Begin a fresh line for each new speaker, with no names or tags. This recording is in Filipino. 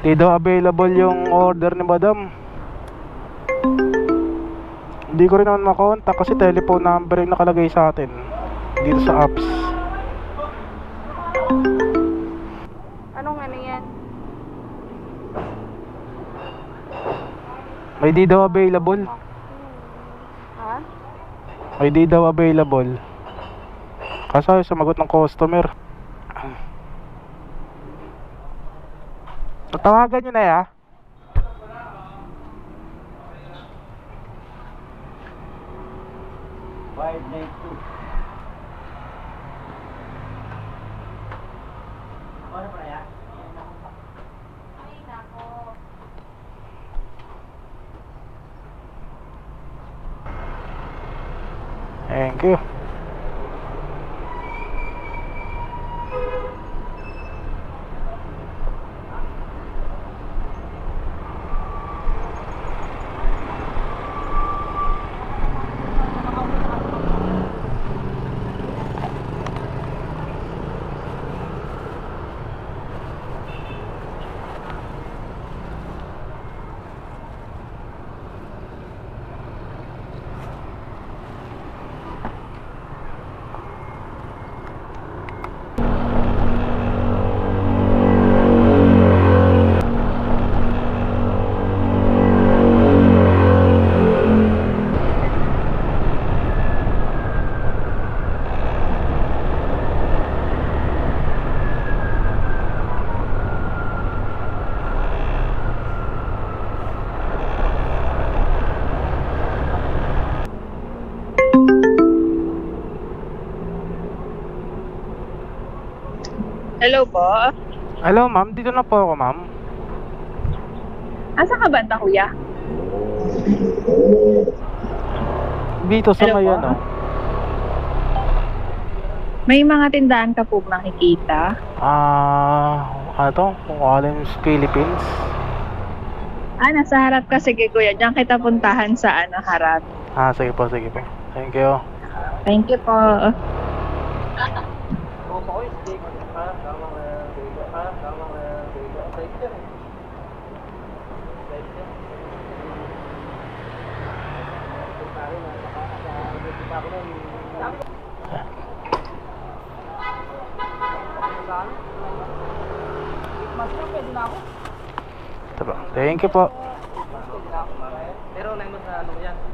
Di daw available yung order ni madam. Hindi ko rin naman makontak kasi telephone number yung nakalagay sa atin dito sa apps.
Anong ano yan?
May di daw available.
Ha?
May di daw available. Kasi sumagot ng customer. Tawagan nyo na ya. Thank you.
Hello po.
Hello ma'am, dito na po ako ma'am.
Asa ka banda, kuya?
Dito sa
Hello
may
po?
ano.
May mga tindahan ka po nakikita?
Ano to? Kung Allen's Philippines.
Nasa harap ka. Sige, kuya. Diyan kita puntahan sa harap.
Sige po, sige po. Thank you.
Thank you po.
Ito po. Thank you po.
Pero nang mas ano yan.